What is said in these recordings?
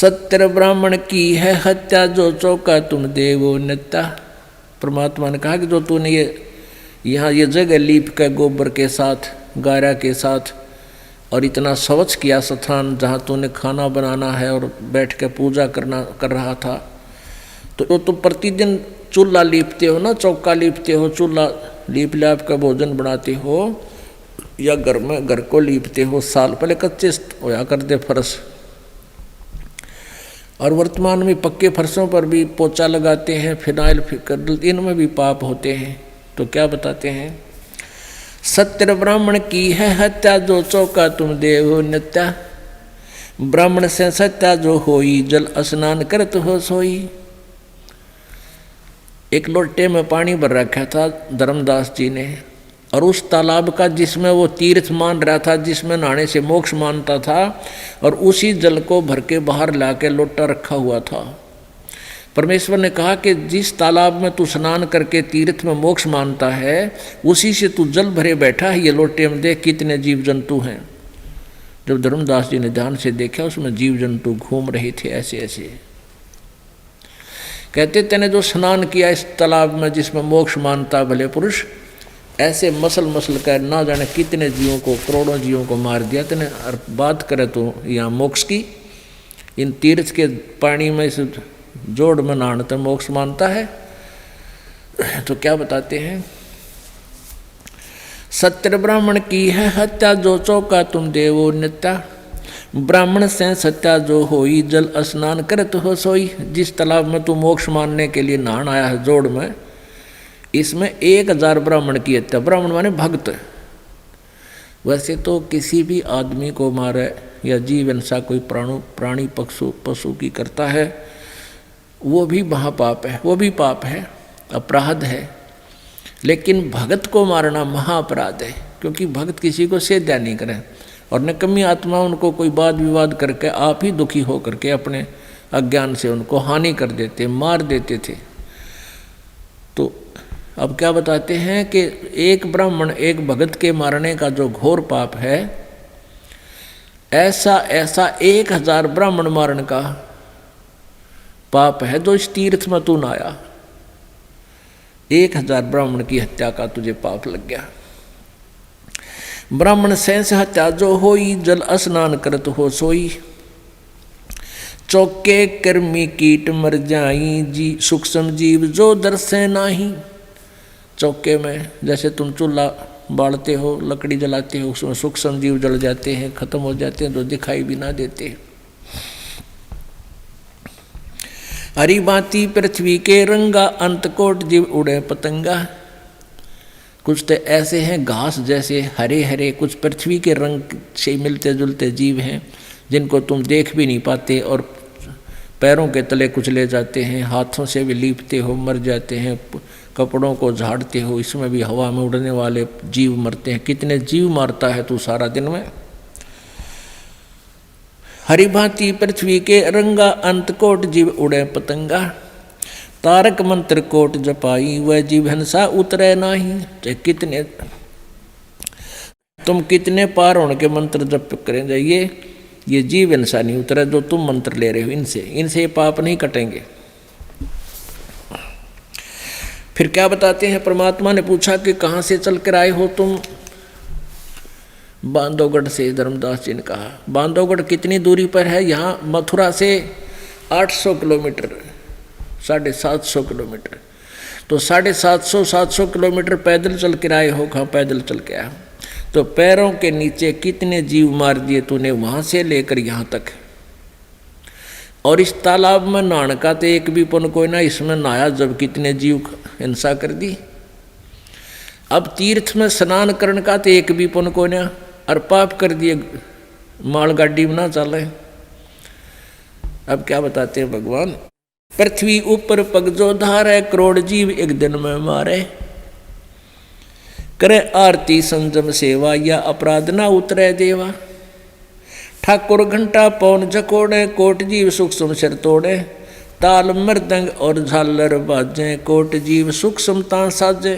सत्तर ब्राह्मण की है हत्या, जो चौका तुम देवो नित्या। परमात्मा ने कहा कि जो तूने यहाँ ये जगह लीप के गोबर के साथ, गारा के साथ, और इतना स्वच्छ किया स्थान जहाँ तूने खाना बनाना है और बैठ के पूजा कर रहा था, तो तुम प्रतिदिन चूल्हा लीपते हो ना, चौका लीपते हो, चूल्हा लीप लाप का भोजन बनाते हो, या घर में घर को लीपते हो। साल पहले कच्चे होया करते फर्श, और वर्तमान में पक्के फर्शों पर भी पोछा लगाते हैं, फिनाइल फिकर, इनमें भी पाप होते हैं। तो क्या बताते हैं, सत्तर ब्राह्मण की है हत्या, जो चौका तुम देव नित्या। ब्राह्मण से सत्या जो होई, जल स्नान करत हो सोई। एक लोटे में पानी भर रखा था धर्मदास जी ने, और उस तालाब का जिसमें वो तीर्थ मान रहा था, जिसमें नहाने से मोक्ष मानता था, और उसी जल को भर के बाहर लाके लोटा रखा हुआ था। परमेश्वर ने कहा कि जिस तालाब में तू स्नान करके तीर्थ में मोक्ष मानता है, उसी से तू जल भरे बैठा है। ये लोटे में देख कितने जीव जंतु हैं। जब धर्मदास जी ने ध्यान से देखा, उसमें जीव जंतु घूम रहे थे ऐसे ऐसे। कहते तेने जो स्नान किया इस तालाब में जिसमें मोक्ष मानता भले पुरुष, ऐसे मसल मसल कर ना जाने कितने जीवों को, करोड़ों जीवों को मार दिया तेने। और बात करे तो यहाँ मोक्ष की, इन तीर्थ के पानी में इस जोड़ में नहाने तो मोक्ष मानता है। तो क्या बताते हैं, सत्तर ब्राह्मण की है हत्या, जो चौका तुम देवो नित्या। ब्राह्मण से सत्या जो होई, जल स्नान करत हो सोई। जिस तालाब में तू मोक्ष मानने के लिए नहान आया है जोड़ में, इसमें 1000 ब्राह्मण की हत्या। ब्राह्मण माने भक्त। वैसे तो किसी भी आदमी को मारे या जीव हिंसा कोई प्राणी पशु की करता है, वो भी महापाप है, वो भी पाप है, अपराध है। लेकिन भगत को मारना महाअपराध है, क्योंकि भगत किसी को सेध्या नहीं करे। और निकम्मी आत्मा उनको कोई वाद विवाद करके आप ही दुखी हो करके अपने अज्ञान से उनको हानि कर देते, मार देते थे। तो अब क्या बताते हैं कि एक ब्राह्मण एक भगत के मारने का जो घोर पाप है, ऐसा 1000 ब्राह्मण मारने का पाप है जो इस तीर्थ में तू नहाया। 1000 ब्राह्मण की हत्या का तुझे पाप लग गया। ब्राह्मण सेंस हत्या जो होई, जल स्नान करत हो सोई। चौके कर्मी कीट मर जाई, जी सूक्ष्म जीव जो दर्शे नाही। चौके में जैसे तुम चूल्हा बालते हो, लकड़ी जलाते हो, उसमें सूक्ष्म जीव जल जाते हैं, खत्म हो जाते हैं, तो दिखाई भी ना देते। हरी बाती पृथ्वी के रंगा, अंतकोट जीव उड़े पतंगा। कुछ तो ऐसे हैं घास जैसे हरे हरे, कुछ पृथ्वी के रंग से मिलते जुलते जीव हैं, जिनको तुम देख भी नहीं पाते, और पैरों के तले कुचले जाते हैं, हाथों से भी लीपते हो मर जाते हैं, कपड़ों को झाड़ते हो, इसमें भी हवा में उड़ने वाले जीव मरते हैं। कितने जीव मारता है तू सारा दिन में। हरि भांति पृथ्वी के रंगा, अंतकोट जीव उड़े पतंगा। तारक मंत्र कोट जपाई, वह जीव हंसा उतरे नाही। चाहे कितने तुम कितने पार होने के मंत्र जप करें जाइए, ये जीव हिंसा नहीं उतरे जो तुम मंत्र ले रहे हो। इनसे पाप नहीं कटेंगे। फिर क्या बताते हैं, परमात्मा ने पूछा कि कहाँ से चल कर आए हो तुम। बांधवगढ़ से। धर्मदास जी ने कहा बांधवगढ़ कितनी दूरी पर है, यहाँ मथुरा से 800 किलोमीटर, 750 किलोमीटर। तो 750 किलोमीटर पैदल चल कर आए हो। कहाँ पैदल चल के आया, तो पैरों के नीचे कितने जीव मार दिए तूने वहाँ से लेकर यहाँ तक। और इस तालाब में नहाने का तो एक भी पुण्य कोई ना, इसमें नहाया जब कितने जीव हिंसा कर दी। अब तीर्थ में स्नान करने का तो एक भी पुण्य कोई ना, और पाप कर दिए मालगाड़ी में ना चले। अब क्या बताते हैं भगवान, पृथ्वी ऊपर पग जो धारे, करोड़ जीव एक दिन में मारे। करे आरती संजम सेवा, या अपराध ना उतरे देवा। ठाकुर घंटा पौन जकोड़े, कोट जीव सूक्ष्म सिर तोड़े। ताल मृदंग और झालर बाजे, कोट जीव सूक्ष्मता साजे।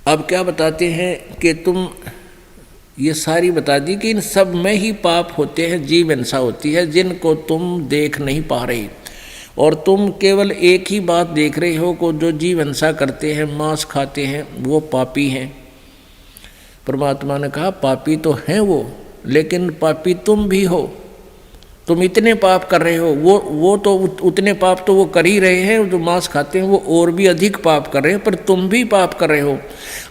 अब क्या बताते हैं कि तुम ये सारी बता दी कि इन सब में ही पाप होते हैं, जीव हिंसा होती है जिनको तुम देख नहीं पा रहे, और तुम केवल एक ही बात देख रहे हो को जो जीव हिंसा करते हैं, मांस खाते हैं, वो पापी हैं। परमात्मा ने कहा पापी तो हैं वो, लेकिन पापी तुम भी हो। तुम इतने पाप कर रहे हो, वो तो उतने पाप तो वो कर ही रहे हैं, जो मांस खाते हैं वो और भी अधिक पाप कर रहे हैं, पर तुम भी पाप कर रहे हो।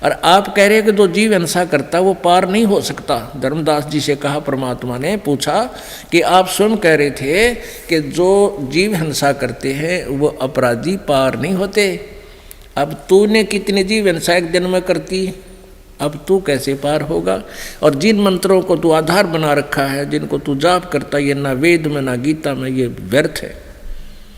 और आप कह रहे हो कि जो जीव हिंसा करता वो पार नहीं हो सकता। धर्मदास जी से कहा, परमात्मा ने पूछा कि आप स्वयं कह रहे थे कि जो जीव हिंसा करते हैं वो अपराधी पार नहीं होते। अब तूने कितने जीव हिंसा एक दिन में करती, अब तू कैसे पार होगा। और जिन मंत्रों को तू आधार बना रखा है, जिनको तू जाप करता, ये ना वेद में ना गीता में, ये व्यर्थ है।